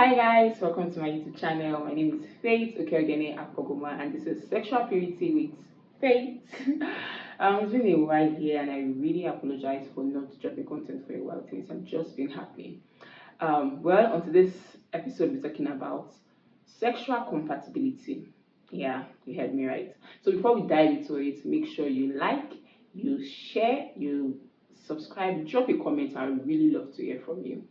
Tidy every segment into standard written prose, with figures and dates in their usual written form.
Hi guys, welcome to my YouTube channel. My name is Faith Okeogene Apogoma and this is Sexual Purity with Faith. It's been a while here and I really apologize for not dropping content for a while. Things have just been happening. Well, on today's episode we're talking about sexual compatibility. Yeah, you heard me right. So before we dive into it, make sure you like, you share, you subscribe, drop a comment. I would really love to hear from you.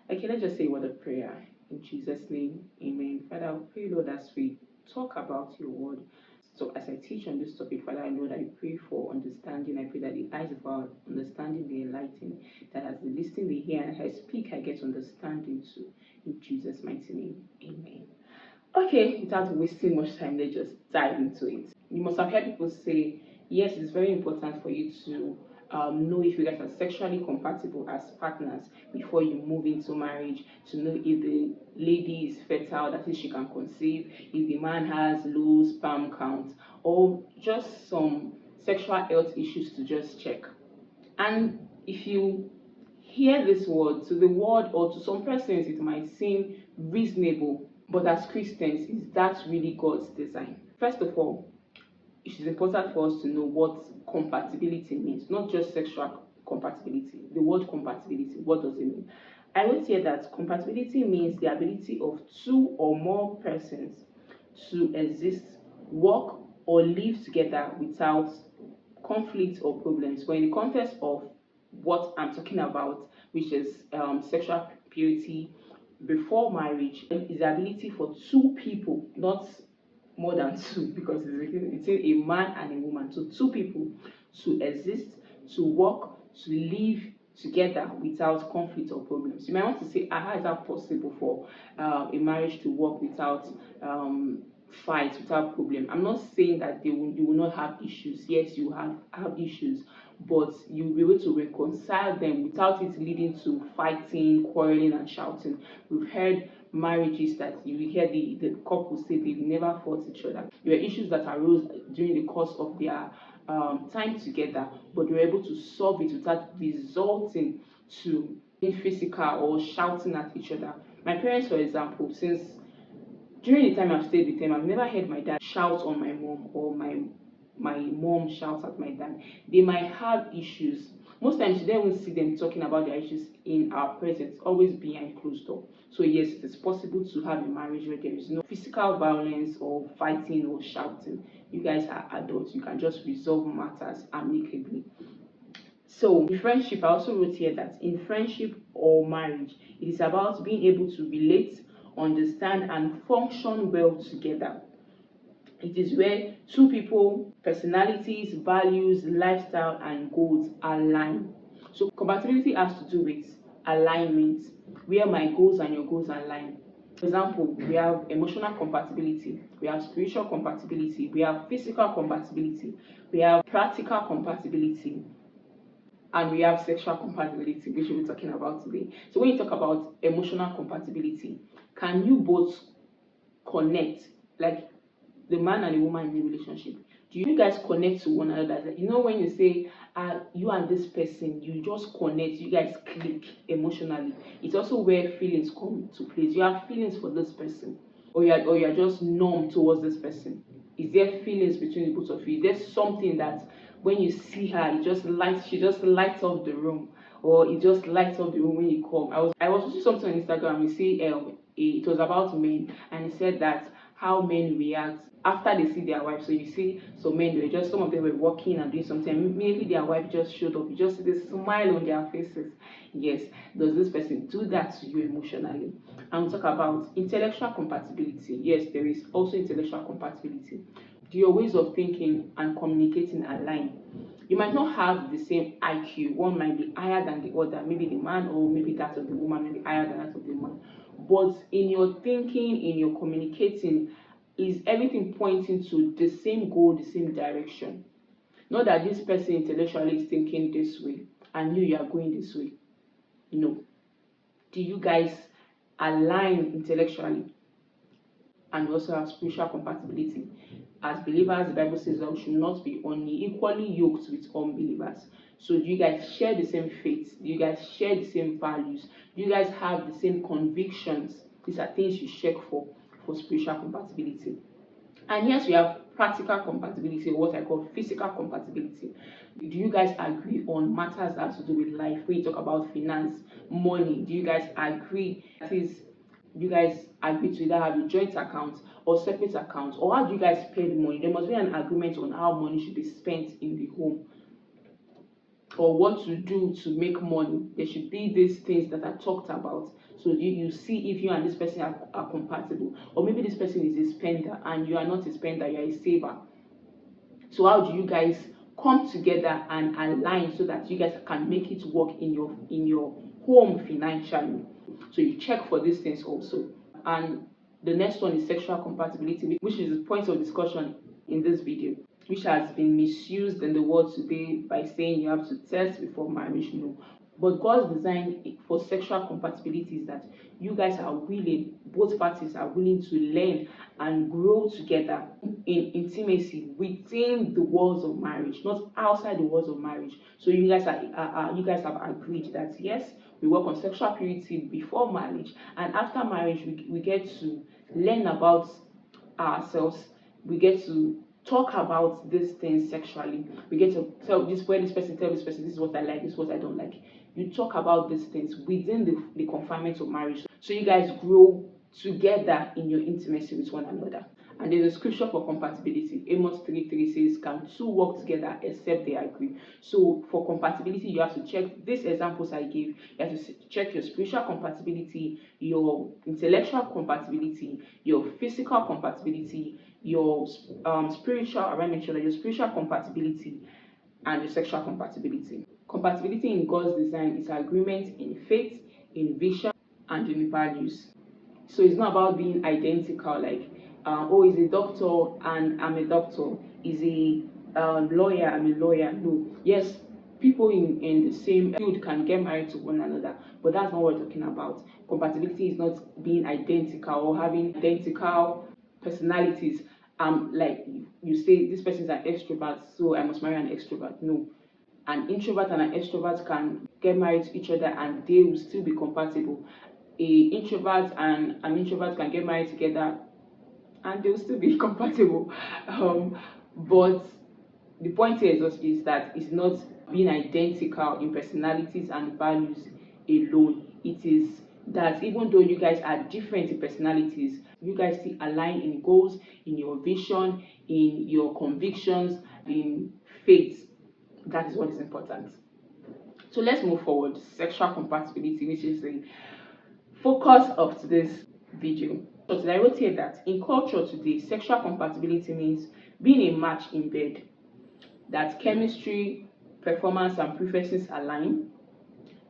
Okay, let's just say a word of prayer. In Jesus' name, amen. Father, I pray, Lord, as we talk about your word. So as I teach on this topic, Father, I know that I pray for understanding. I pray that the eyes of our understanding be enlightened. That as we listen, we hear, and as I speak, I get understanding too. In Jesus' mighty name, amen. Okay, without wasting much time, let's just dive into it. You must have heard people say, yes, it's very important for you to know if you guys are sexually compatible as partners before you move into marriage, to know if the lady is fertile, that is, she can conceive, if the man has low sperm count, or just some sexual health issues to just check. And if you hear this word, to the word or to some persons, it might seem reasonable, but as Christians, is that really God's design? First of all, it is important for us to know what compatibility means, not just sexual compatibility. The word compatibility, what does it mean? I would say that compatibility means the ability of two or more persons to exist, work, or live together without conflict or problems. But in the context of what I'm talking about, which is sexual purity before marriage, is the ability for two people, not more than two, because it's a man and a woman, so two people to exist, to work, to live together without conflict or problems. You might want to say, how is that possible for a marriage to work without fight, without problem? I'm not saying that you will not have issues. Yes, you have issues, but you'll be able to reconcile them without it leading to fighting, quarreling, and shouting. We've heard marriages that you hear the couple say they've never fought each other. There were issues that arose during the course of their time together, but they were able to solve it without resulting to being physical or shouting at each other. My parents, for example, since during the time I've stayed with them, I've never heard my dad shout on my mom or my mom shouts at my dad. They might have issues. Most times you don't even see them talking about their issues in our presence, always behind closed door. So yes, it is possible to have a marriage where there is no physical violence or fighting or shouting. You guys are adults. You can just resolve matters amicably. So in friendship, I also wrote here that in friendship or marriage, it is about being able to relate, understand, and function well together. It is where two people, personalities, values, lifestyle, and goals align. So compatibility has to do with alignment, where my goals and your goals align. For example, we have emotional compatibility, we have spiritual compatibility, we have physical compatibility, we have practical compatibility, and we have sexual compatibility, which we'll be talking about today. So when you talk about emotional compatibility, can you both connect, like the man and the woman in the relationship? Do you guys connect to one another? Like, you know, when you say you and this person, you just connect, you guys click emotionally. It's also where feelings come to place. You have feelings for this person, or you're just numb towards this person. Is there feelings between the both of you? Is there something that when you see her, she just lights up the room, or it just lights up the room when you come? I was watching something on Instagram. You see, it was about men, and it said that how men react after they see their wife. So you see, so men were just, some of them were walking and doing something, immediately their wife just showed up. You just see the smile on their faces. Yes, does this person do that to you emotionally? And we talk about intellectual compatibility. Yes, there is also intellectual compatibility. Do your ways of thinking and communicating align? You might not have the same IQ. One might be higher than the other. Maybe the man, or maybe that of the woman may be higher than that of the man. But in your thinking, in your communicating, is everything pointing to the same goal, the same direction? Not that this person intellectually is thinking this way and you are going this way. No. Do you guys align intellectually? And we also have spiritual compatibility. As believers, the Bible says that we should not be unequally yoked with unbelievers. So do you guys share the same faith? Do you guys share the same values? Do you guys have the same convictions? These are things you check for spiritual compatibility. And yes, we have practical compatibility, or what I call physical compatibility. Do you guys agree on matters that have to do with life? When you talk about finance, money, do you guys agree? That is, do you guys agree to either have a joint account or separate account? Or how do you guys spend money? There must be an agreement on how money should be spent in the home, or what to do to make money. There should be these things that are talked about. So you see if you and this person are compatible. Or maybe this person is a spender and you are not a spender, you are a saver. So how do you guys come together and align so that you guys can make it work in your home financially? So you check for these things also. And the next one is sexual compatibility, which is the point of discussion in this video, which has been misused in the world today by saying you have to test before marriage. No. But God's design for sexual compatibility is that you guys are willing, both parties are willing to learn and grow together in intimacy within the walls of marriage, not outside the walls of marriage. So you guys have agreed that yes, we work on sexual purity before marriage, and after marriage we get to learn about ourselves. We get to talk about these things sexually. We get to tell this person, this is what I like, this is what I don't like. You talk about these things within the confinement of marriage, so you guys grow together in your intimacy with one another. And there's a scripture for compatibility. Amos 3:3 says, "Can two work together except they agree?" So for compatibility, you have to check these examples I gave. You have to check your spiritual compatibility, your intellectual compatibility, your physical compatibility, your spiritual, I want to make sure that your spiritual compatibility, and your sexual compatibility. Compatibility in God's design is agreement in faith, in vision, and in values. So it's not about being identical, like, oh, he's a doctor and I'm a doctor. He's a lawyer, I'm a lawyer. No. Yes, people in the same field can get married to one another, but that's not what we're talking about. Compatibility is not being identical or having identical personalities. Like you say, this person is an extrovert, so I must marry an extrovert. No. An introvert and an extrovert can get married to each other and they will still be compatible. A introvert and an introvert can get married together and they will still be compatible. But the point here is that it's not being identical in personalities and values alone. It is that even though you guys are different in personalities, you guys still align in goals, in your vision, in your convictions, in faith. That is what is important. So let's move forward. Sexual compatibility, which is the focus of today's video. So today I wrote here that in culture today, sexual compatibility means being a match in bed, that chemistry, performance, and preferences align,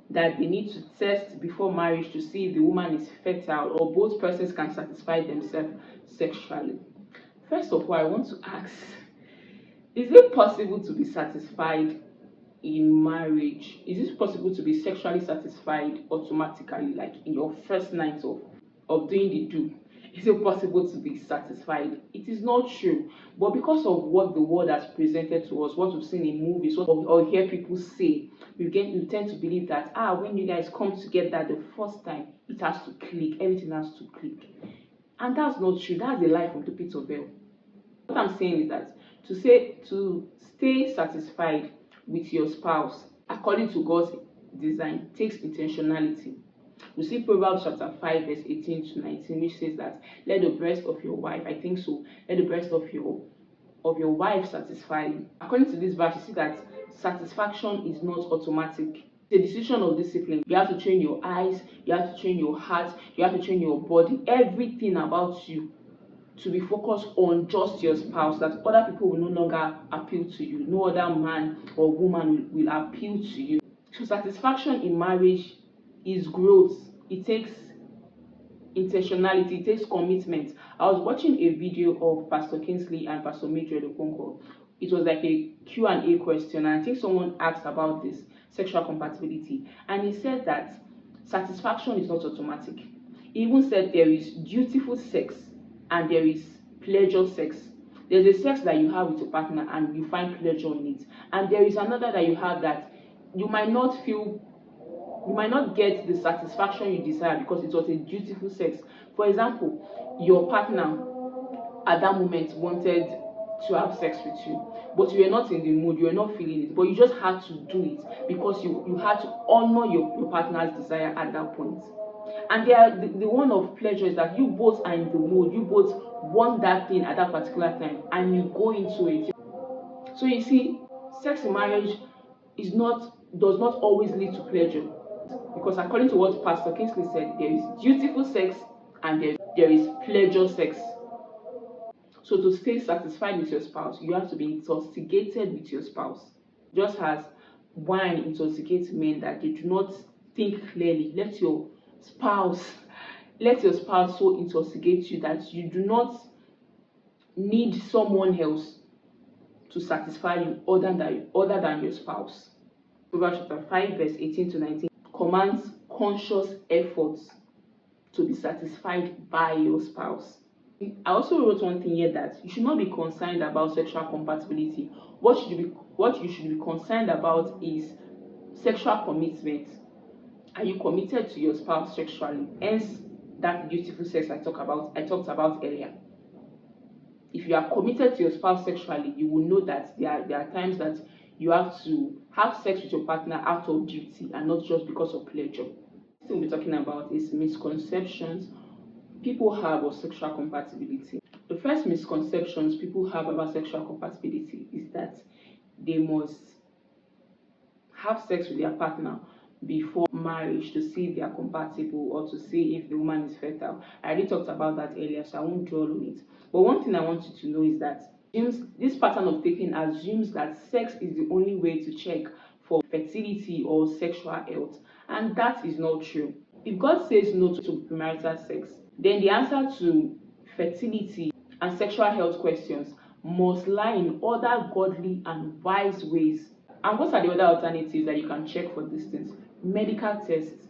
that they need to test before marriage to see if the woman is fertile or both persons can satisfy themselves sexually. First of all, I want to ask, is it possible to be satisfied in marriage? Is it possible to be sexually satisfied automatically, like in your first night of doing the do? Is it possible to be satisfied? It is not true. But because of what the world has presented to us, what we've seen in movies, or hear people say, we tend to believe that when you guys come together the first time, it has to click, everything has to click. And that's not true. That's the lie from the pit of hell. What I'm saying is that to stay satisfied with your spouse according to God's design takes intentionality. We see Proverbs chapter 5 verse 18 to 19, which says that let the breast of your wife, I think so, let the breast of your wife satisfy you. According to this verse, you see that satisfaction is not automatic. It's a decision of discipline. You have to train your eyes, you have to train your heart, you have to train your body, everything about you to be focused on just your spouse, that other people will no longer appeal to you. No other man or woman will appeal to you. So satisfaction in marriage is growth. It takes intentionality, it takes commitment. I was watching a video of Pastor Kingsley and Pastor Mildred Okonkwo. It was like a Q&A question, and I think someone asked about this sexual compatibility, and he said that satisfaction is not automatic. He even said there is dutiful sex and there is pleasure sex. There's a sex that you have with your partner and you find pleasure in it, and there is another that you have that you might not feel You might not get the satisfaction you desire because it was a dutiful sex. For example, your partner at that moment wanted to have sex with you, but you were not in the mood, you were not feeling it, but you just had to do it because you had to honor your partner's desire at that point. And the one of pleasure is that you both are in the mood, you both want that thing at that particular time, and you go into it. So you see, sex in marriage does not always lead to pleasure, because according to what Pastor Kingsley said, there is dutiful sex and there is pleasure sex. So to stay satisfied with your spouse, you have to be intoxicated with your spouse. Just as wine intoxicates men that they do not think clearly, spouse let your spouse so intoxicate you that you do not need someone else to satisfy you other than your spouse. Proverbs chapter 5 verse 18 to 19 commands conscious efforts to be satisfied by your spouse. I also wrote one thing here, that you should not be concerned about sexual compatibility. What you should be concerned about is sexual commitment. Are you committed to your spouse sexually? Hence that beautiful sex I talked about earlier. If you are committed to your spouse sexually, you will know that there are times that you have to have sex with your partner out of duty and not just because of pleasure. The thing we're talking about is misconceptions people have of sexual compatibility. The first misconceptions people have about sexual compatibility is that they must have sex with their partner before marriage to see if they are compatible or to see if the woman is fertile. I already talked about that earlier, so I won't dwell on it. But one thing I want you to know is that this pattern of thinking assumes that sex is the only way to check for fertility or sexual health, and that is not true. If God says no to premarital sex, then the answer to fertility and sexual health questions must lie in other godly and wise ways. And what are the other alternatives that you can check for these things? Medical tests.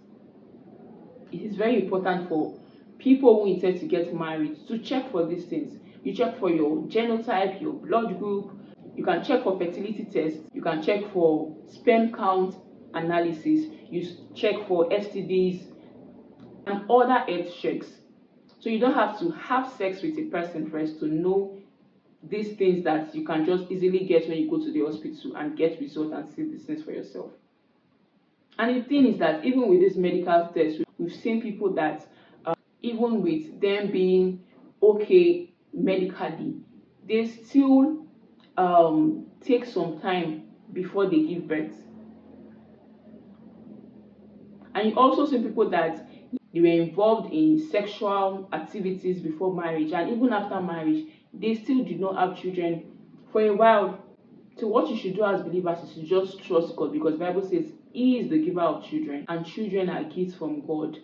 It is very important for people who intend to get married to check for these things. You check for your genotype, your blood group. You can check for fertility tests. You can check for sperm count analysis. You check for STDs and other health checks. So you don't have to have sex with a person first to know these things that you can just easily get when you go to the hospital and get results and see these things for yourself. And the thing is that even with this medical test, we've seen people that even with them being okay medically, they still take some time before they give birth. And you also see people that they were involved in sexual activities before marriage, and even after marriage they still did not have children for a while. So what you should do as believers is to just trust God, because the Bible says He is the giver of children and children are gifts from God.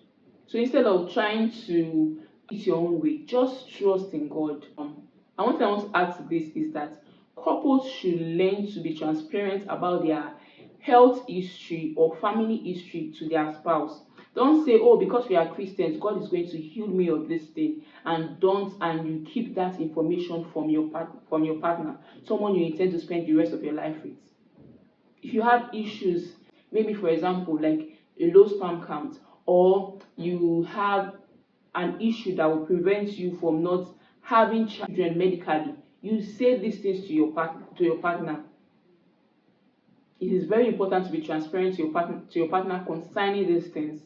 So instead of trying to it your own way, just trust in God. And one thing I want to add to this is that couples should learn to be transparent about their health history or family history to their spouse. Don't say, oh, because we are Christians, God is going to heal me of this thing, and you keep that information from your partner, someone you intend to spend the rest of your life with. If you have issues, maybe for example, like a low sperm count, or you have an issue that will prevent you from not having children medically, you say these things to your partner. It is very important to be transparent to your partner concerning these things.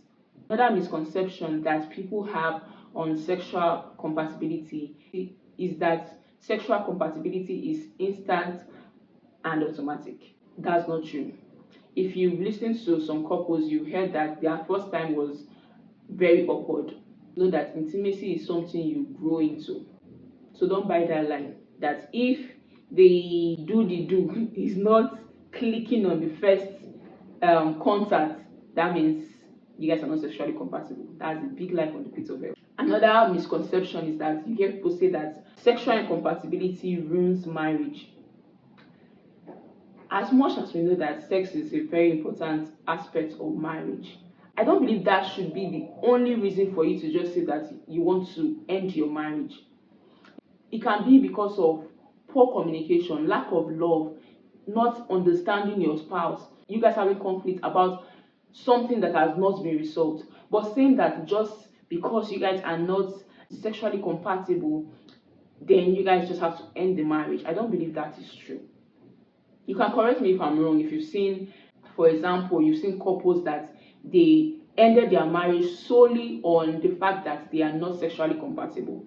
Another misconception that people have on sexual compatibility is that sexual compatibility is instant and automatic. That's not true. If you've listened to some couples, you heard that their first time was very awkward. Know that intimacy is something you grow into. So don't buy that line that if the do is not clicking on the first contact, that means you guys are not sexually compatible. That's a big lie from the pit of hell. Another misconception is that you hear people say that sexual incompatibility ruins marriage. As much as we know that sex is a very important aspect of marriage, I don't believe that should be the only reason for you to just say that you want to end your marriage. It can be because of poor communication, lack of love, not understanding your spouse, you guys having conflict about something that has not been resolved. But saying that just because you guys are not sexually compatible, then you guys just have to end the marriage, I don't believe that is true. You can correct me if I'm wrong. If you've seen, for example, you've seen couples that they ended their marriage solely on the fact that they are not sexually compatible.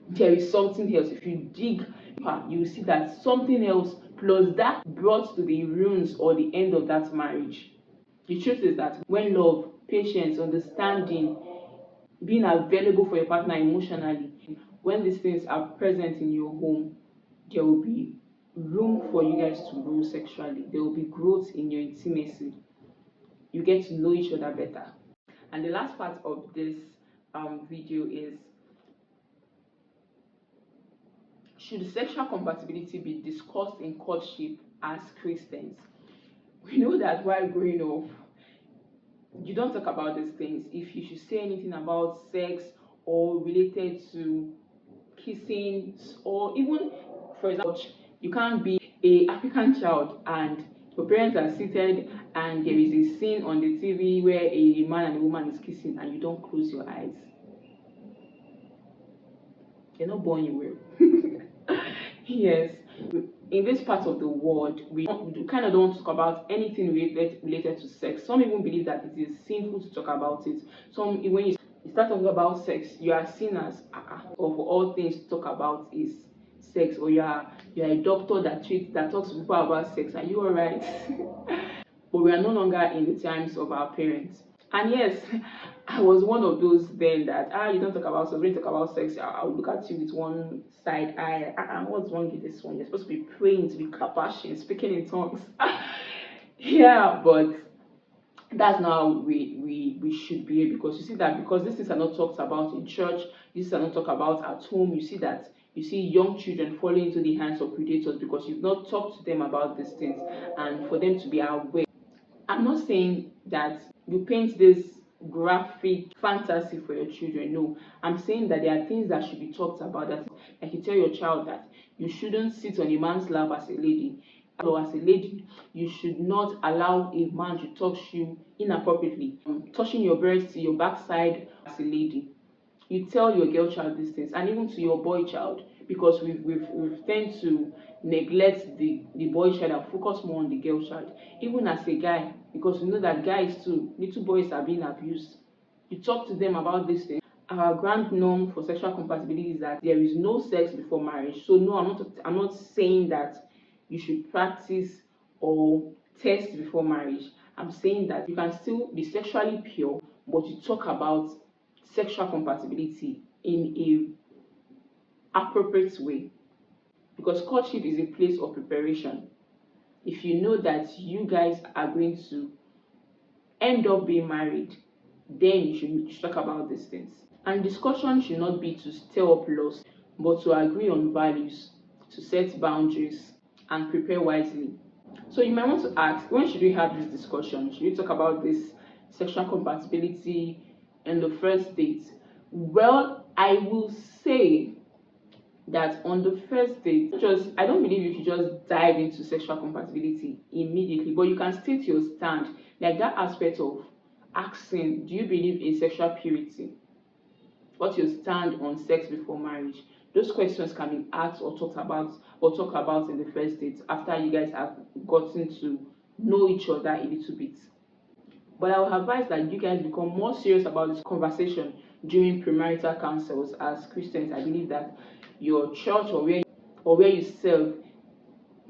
There is something else. If you dig deeper, you will see that something else plus that brought to the ruins or the end of that marriage. The truth is that when love, patience, understanding, being available for your partner emotionally, when these things are present in your home, there will be room for you guys to grow sexually. There will be growth in your intimacy. You get to know each other better. And the last part of this video is, should sexual compatibility be discussed in courtship as Christians? We know that while growing up, you don't talk about these things. If you should say anything about sex or related to kissing, or even, for example, you can't be a African child and your parents are seated and there is a scene on the TV where a man and a woman is kissing and you don't close your eyes. You're not born you will. Yes, in this part of the world, we kind of don't talk about anything related to sex. Some even believe that it is sinful to talk about it. Some, when you start talking about sex, you are seen as of all things to talk about is sex, or you're a doctor that talks to people about sex. Are you alright? But we are no longer in the times of our parents. And yes, I was one of those then that you don't talk about sex. When you talk about sex, I'll look at you with one side eye. What's wrong with this one? You're supposed to be praying, to be clapping, speaking in tongues. Yeah, but that's not how we should behave, because you see that because these things are not talked about in church, these are not talked about at home, you see young children falling into the hands of predators because you've not talked to them about these things and for them to be aware. I'm not saying that you paint this graphic fantasy for your children. No, I'm saying that there are things that should be talked about. That, like, you tell your child that you shouldn't sit on a man's lap as a lady, or as a lady, you should not allow a man to touch you inappropriately, touching your breast, your backside as a lady. You tell your girl child these things, and even to your boy child, because we've tend to neglect the boy child and focus more on the girl child. Even as a guy, because we know that guys too, little boys are being abused. You talk to them about these things. Our grand norm for sexual compatibility is that there is no sex before marriage. So no, I'm not saying that you should practice or test before marriage. I'm saying that you can still be sexually pure, but you talk about sexual compatibility in a appropriate way, because courtship is a place of preparation. If you know that you guys are going to end up being married, then you should talk about these things. And discussion should not be to stir up loss, but to agree on values, to set boundaries, and prepare wisely. So you might want to ask, when should we have this discussion? Should we talk about this sexual compatibility in the first date? Well, I will say that on the first date, I don't believe you should just dive into sexual compatibility immediately, but you can state your stand, like that aspect of asking, do you believe in sexual purity? What's your stand on sex before marriage? Those questions can be asked or talk about in the first date, after you guys have gotten to know each other a little bit. But I would advise that you guys become more serious about this conversation during premarital counsels. As Christians, I believe that your church or where you serve,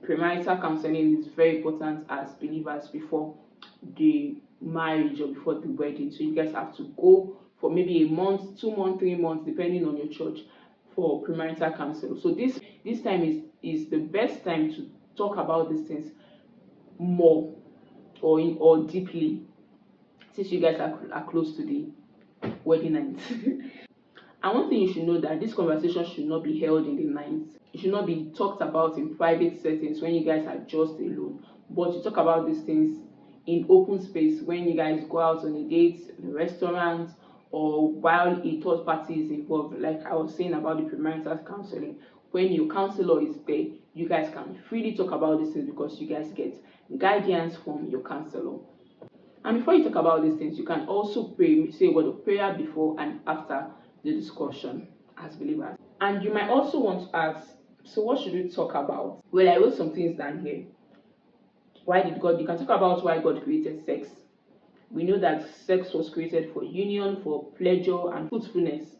premarital counseling is very important as believers before the marriage or before the wedding. So you guys have to go for maybe a month, 2 months, 3 months, depending on your church, for premarital counsel. So this time is the best time to talk about these things more or deeply, since you guys are close to the wedding night. And one thing you should know, that this conversation should not be held in the night. It should not be talked about in private settings when you guys are just alone. But you talk about these things in open space when you guys go out on a date, in a restaurant, or while a third party is involved. Like I was saying about the premarital counseling, when your counselor is there, you guys can freely talk about these things because you guys get guidance from your counselor. And before you talk about these things, you can also pray, say a word of prayer before and after the discussion as believers. And you might also want to ask, so what should we talk about? Well, I wrote some things down here. Why did God? You can talk about why God created sex. We know that sex was created for union, for pleasure, and fruitfulness.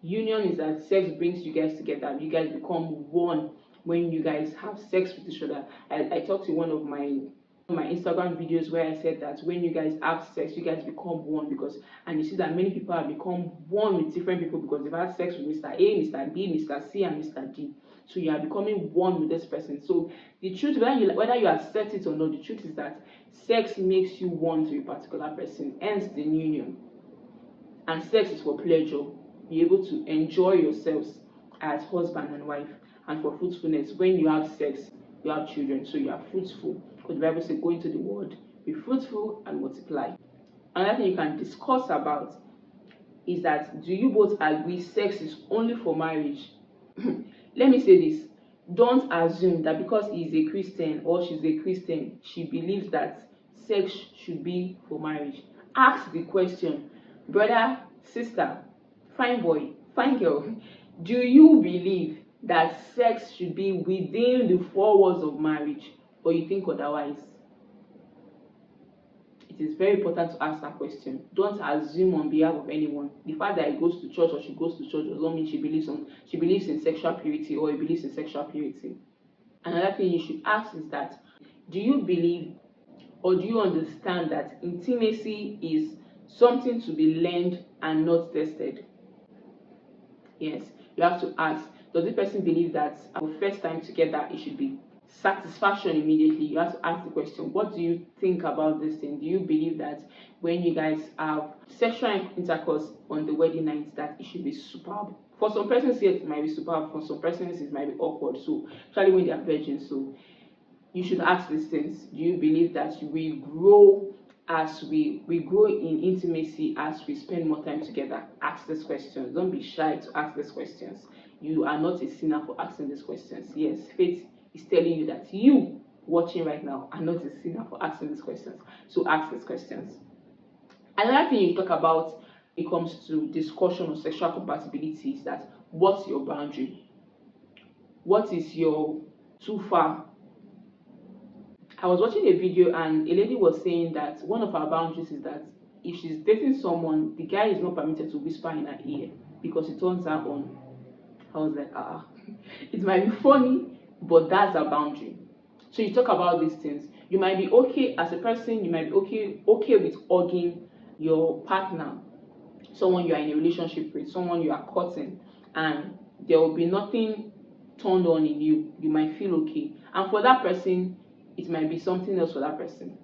Union is that sex brings you guys together. You guys become one when you guys have sex with each other. I talked to one of my Instagram videos where I said that when you guys have sex, you guys become one, because, and you see that many people have become one with different people because they've had sex with Mr. A, Mr. B, Mr. C, and Mr. D. So you are becoming one with this person. So the truth, whether you accept it or not, the truth is that sex makes you one to a particular person, hence the union. And sex is for pleasure. Be able to enjoy yourselves as husband and wife, and for fruitfulness. When you have sex, you have children, so you are fruitful. Because the Bible says, go into the world, be fruitful and multiply. Another thing you can discuss about is that, do you both agree sex is only for marriage? Let me say this. Don't assume that because he is a Christian or she's a Christian, she believes that sex should be for marriage. Ask the question, brother, sister, fine boy, fine girl, do you believe that sex should be within the four walls of marriage, or you think otherwise? It is very important to ask that question. Don't assume on behalf of anyone. The fact that he goes to church or she goes to church does not mean she believes in sexual purity or he believes in sexual purity. Another thing you should ask is that, do you believe or do you understand that intimacy is something to be learned and not tested? Yes, you have to ask, does the person believe that our first time together it should be satisfaction immediately? You have to ask the question, what do you think about this thing? Do you believe that when you guys have sexual intercourse on the wedding night that it should be superb? For some persons it might be superb, for some persons it might be awkward, so especially when they are virgins. So you should ask these things. Do you believe that we grow as we grow in intimacy as we spend more time together? Ask these questions. Don't be shy to ask these questions. You are not a sinner for asking these questions. Yes, faith is telling you that you watching right now are not a sinner for asking these questions. So ask these questions. Another thing you talk about when it comes to discussion of sexual compatibility is that, what's your boundary? What is your too far? I was watching a video and a lady was saying that one of her boundaries is that if she's dating someone, the guy is not permitted to whisper in her ear because it turns her on. I was like, it might be funny, but that's a boundary. So you talk about these things. You might be okay as a person, you might be okay with hugging your partner, someone you are in a relationship with, someone you are courting, and there will be nothing turned on in you. You might feel okay. And for that person, it might be something else for that person.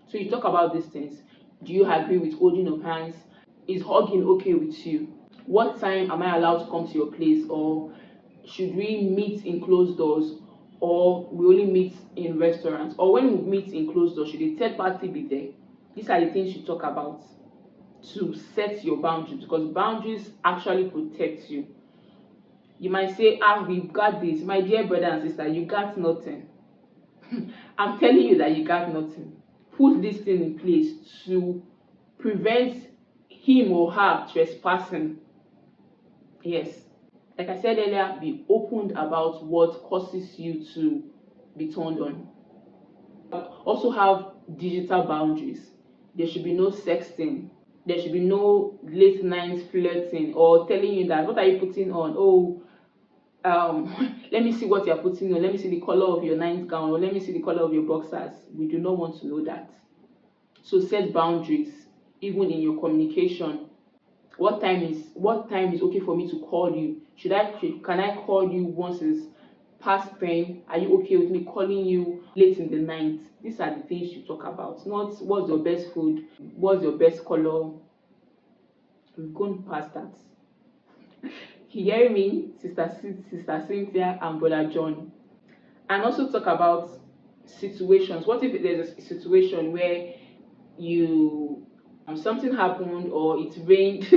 So you talk about these things. Do you agree with holding of hands? Is hugging okay with you? What time am I allowed to come to your place? Or should we meet in closed doors? Or we only meet in restaurants? Or when we meet in closed doors, should a third party be there? These are the things you talk about to set your boundaries, because boundaries actually protect you. You might say, we've got this. My dear brother and sister, you got nothing. I'm telling you that you got nothing. Put this thing in place to prevent him or her trespassing. Yes, like I said earlier, be open about what causes you to be turned on. Also have digital boundaries. There should be no sexting. There should be no late night flirting or telling you that, what are you putting on? Let me see what you're putting on. Let me see the color of your night gown, or let me see the color of your boxers. We do not want to know that. So set boundaries, even in your communication. What time is okay for me to call you? Can I call you once it's past 10? Are you okay with me calling you late in the night? These are the things you talk about. Not what's your best food, what's your best color. We've gone past that. Hear me, Sister Cynthia and Brother John. And also talk about situations. What if there's a situation where something happened or it rained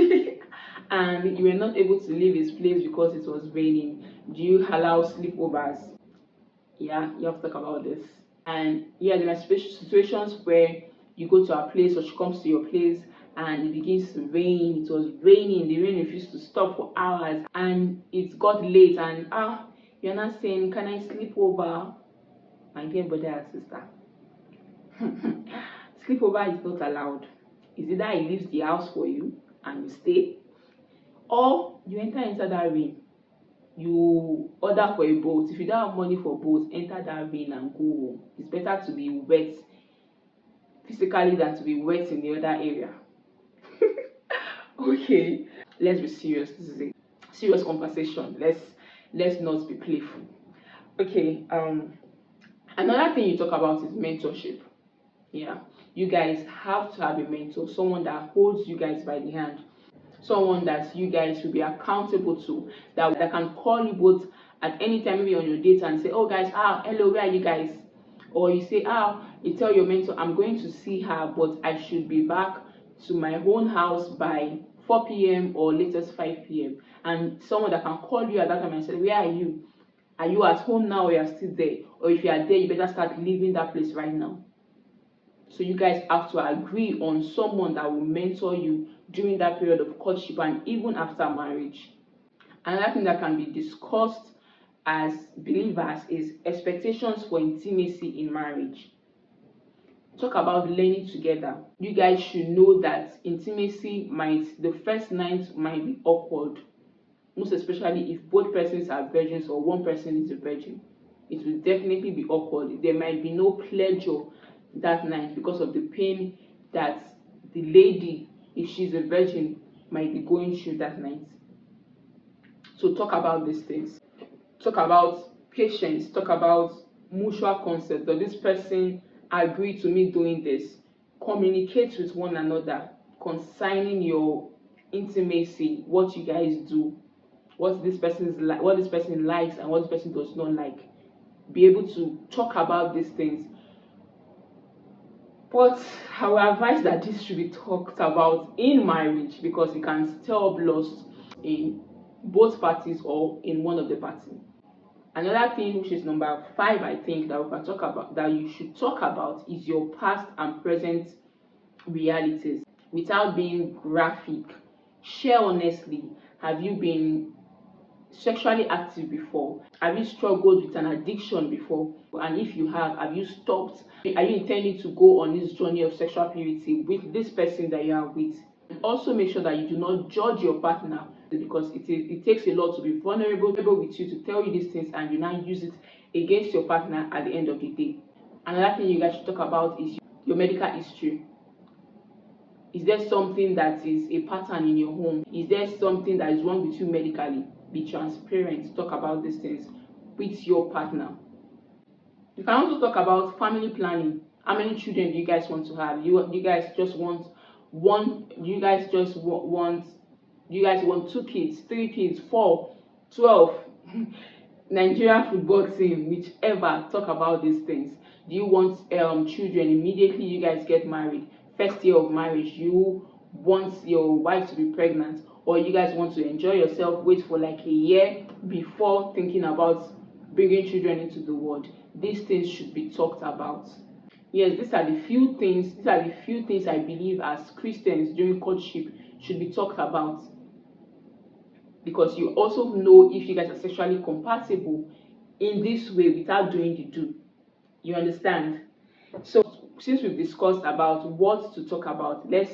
and you were not able to leave his place because it was raining? Do you allow sleepovers? Yeah, you have to talk about this. And yeah, there are situations where you go to her place or she comes to your place and it begins to rain. It was raining, the rain refused to stop for hours, and it got late, and you're not saying, can I sleep over? My dear brother and sister, sleepover is not allowed. Is either he leaves the house for you and you stay, or you enter inside that rain. You order for a boat. If you don't have money for boat, enter that rain and go home. It's better to be wet physically than to be wet in the other area. Okay, let's be serious. This is a serious conversation. Let's not be playful. Okay, another thing you talk about is mentorship. Yeah, you guys have to have a mentor, someone that holds you guys by the hand, someone that you guys will be accountable to, that can call you both at any time, maybe on your date, and say, oh guys, hello, where are you guys? Or you say, you tell your mentor, I'm going to see her, but I should be back to my own house by 4 p.m. or latest 5 p.m. And someone that can call you at that time and say, where are you? Are you at home now, or you're still there? Or if you are there, you better start leaving that place right now. So you guys have to agree on someone that will mentor you during that period of courtship and even after marriage. Another thing that can be discussed as believers is expectations for intimacy in marriage. Talk about learning together. You guys should know that intimacy the first night might be awkward, most especially if both persons are virgins or one person is a virgin. It will definitely be awkward. There might be no pleasure that night because of the pain that the lady, if she's a virgin, might be going through that night. So talk about these things. Talk about patience. Talk about mutual consent. Does this person agree to me doing this? Communicate with one another concerning your intimacy, what you guys do, what this person likes and what this person does not like. Be able to talk about these things. But I will advise that this should be talked about in marriage, because it can stir up lust in both parties or in one of the parties. Another thing, which is number 5, I think, that we can talk about, that you should talk about, is your past and present realities without being graphic. Share honestly. Have you been sexually active before? Have you struggled with an addiction before? And if you have you stopped? Are you intending to go on this journey of sexual purity with this person that you are with? And also make sure that you do not judge your partner, because it takes a lot to be vulnerable with you, to tell you these things, and you now use it against your partner at the end of the day. Another thing you guys should talk about is your medical history. Is there something that is a pattern in your home? Is there something that is wrong with you medically? Be transparent. Talk about these things with your partner. You can also talk about family planning. How many children do you guys want to have? You guys just want one? You guys just want? You guys want 2 kids, 3 kids, 4, 12? Nigerian football team, whichever. Talk about these things. Do you want children immediately you guys get married? First year of marriage, you want your wife to be pregnant, or you guys want to enjoy yourself, wait for like a year before thinking about bringing children into the world? These things should be talked about. Yes, these are the few things I believe as Christians during courtship should be talked about, because you also know if you guys are sexually compatible in this way without doing the do. You understand? So since we've discussed about what to talk about, let's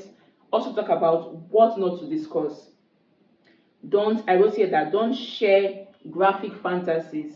also talk about what not to discuss. I will say that don't share graphic fantasies,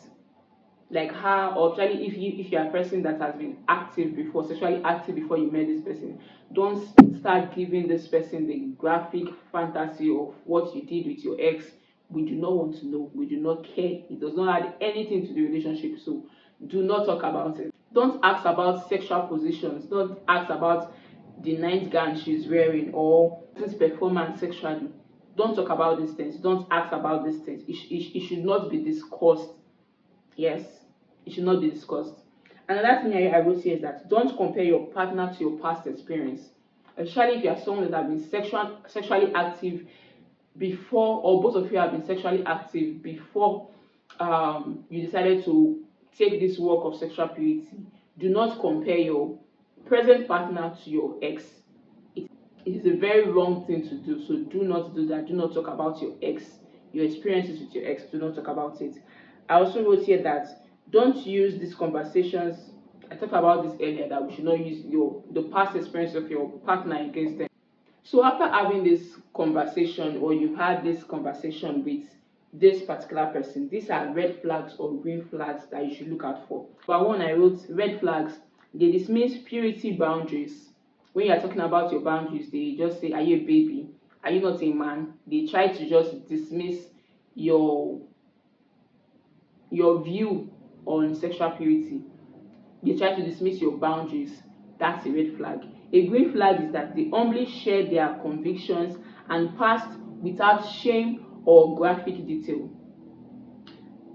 like how, or actually if you're a person that has been active before, sexually active before you met this person, don't start giving this person the graphic fantasy of what you did with your ex. We do not want to know. We do not care. It does not add anything to the relationship, so do not talk about it. Don't ask about sexual positions. Don't ask about the nightgown she's wearing or his performance sexually. Don't talk about these things. Don't ask about these things. It should not be discussed. Yes, it should not be discussed. Another thing I will say is that don't compare your partner to your past experience, especially if you are someone that has been sexually active before, or both of you have been sexually active before you decided to take this work of sexual purity. Do not compare your present partner to your ex. It is a very wrong thing to do. So do not do that. Do not talk about your ex, your experiences with your ex. Do not talk about it. I also wrote here that don't use these conversations. I talked about this earlier, that we should not use the past experience of your partner against them. So after having this conversation, or you've had this conversation with this particular person, these are red flags or green flags that you should look out for. But one, I wrote red flags. They dismiss purity boundaries. When you are talking about your boundaries, they just say, are you a baby? Are you not a man? They try to just dismiss your view on sexual purity. They try to dismiss your boundaries. That's a red flag. A green flag is that they humbly share their convictions and past without shame or graphic detail.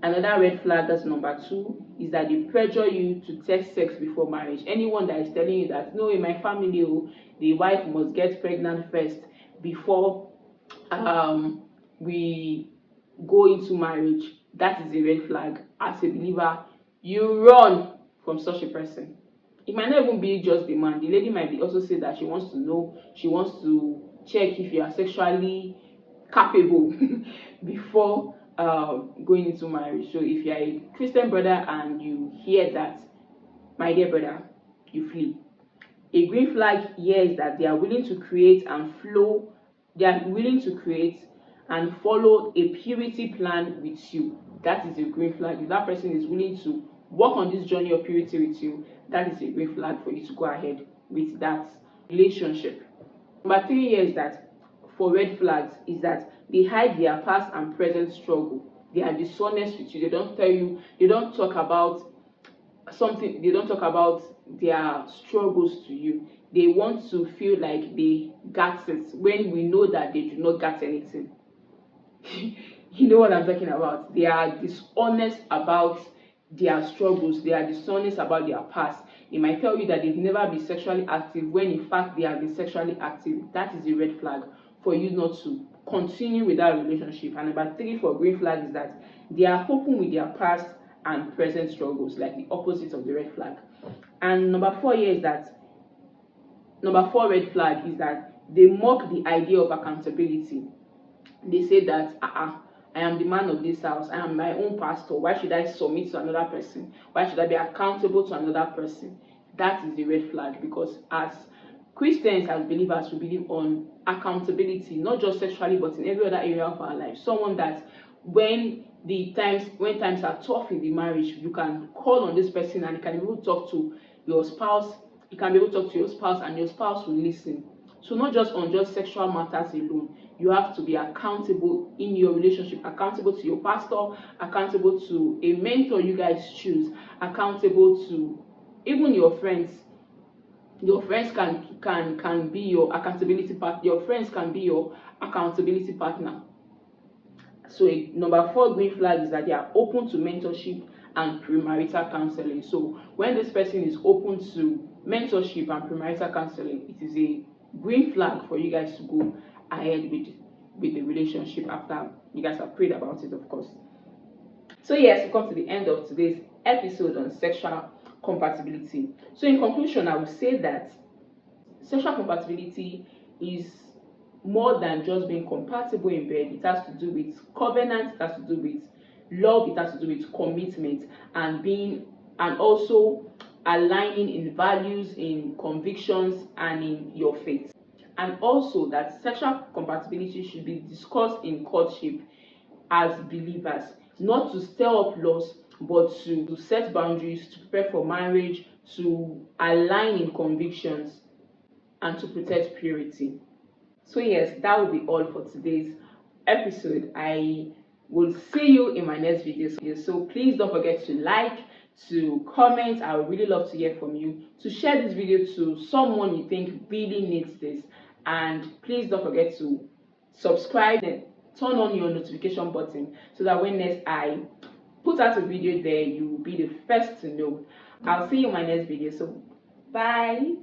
Another red flag, that's number 2, is that they pressure you to test sex before marriage. Anyone that is telling you that, no, in my family, the wife must get pregnant first before we go into marriage, that is a red flag. As a believer, you run from such a person. It might not even be just the man. The lady might be also say that she wants to know, she wants to check if you are sexually capable before going into marriage. So if you are a Christian brother and you hear that, my dear brother, you flee. A green flag here is that they are willing to create and flow. They are willing to create and follow a purity plan with you. That is a green flag. If that person is willing to work on this journey of purity with you, that is a green flag for you to go ahead with that relationship. Number 3 here is that, for red flags, is that they hide their past and present struggle. They are dishonest with you. They don't tell you, they don't talk about something, they don't talk about their struggles to you. They want to feel like they got it when we know that they do not got anything. You know what I'm talking about. They are dishonest about their struggles. They are dishonest about their past. They might tell you that they've never been sexually active when in fact they have been sexually active. That is a red flag for you not to continue with that relationship. And number 3 for green flag is that they are open with their past and present struggles, like the opposite of the red flag. And number 4 here is that, number 4 red flag is that they mock the idea of accountability. They say that I am the man of this house, I am my own pastor, why should I submit to another person? Why should I be accountable to another person? That is a red flag, because as Christians, as believers, we believe on accountability, not just sexually but in every other area of our life. Someone that when times are tough in the marriage, you can call on this person and you can be able to talk to your spouse. You can be able to talk to your spouse and your spouse will listen. So not just on just sexual matters alone, you have to be accountable in your relationship, accountable to your pastor, accountable to a mentor you guys choose, accountable to even your friends. Your friends can be your accountability partner. Your friends can be your accountability partner. So number 4 green flag is that they are open to mentorship and premarital counseling. So when this person is open to mentorship and premarital counseling, it is a green flag for you guys to go ahead with the relationship after you guys have prayed about it, of course. So yes, we come to the end of today's episode on sexual compatibility. So in conclusion, I would say that sexual compatibility is more than just being compatible in bed. It has to do with covenant, it has to do with love, it has to do with commitment, and also aligning in values, in convictions, and in your faith. And also that sexual compatibility should be discussed in courtship as believers, not to stir up loss, but to set boundaries, to prepare for marriage, to align in convictions, and to protect purity. So yes, that will be all for today's episode. I will see you in my next video. So please don't forget to like, to comment. I would really love to hear from you, to share this video to someone you think really needs this, and please don't forget to subscribe and turn on your notification button so that when next I put out a video there, you will be the first to know. I'll see you in my next video. So bye.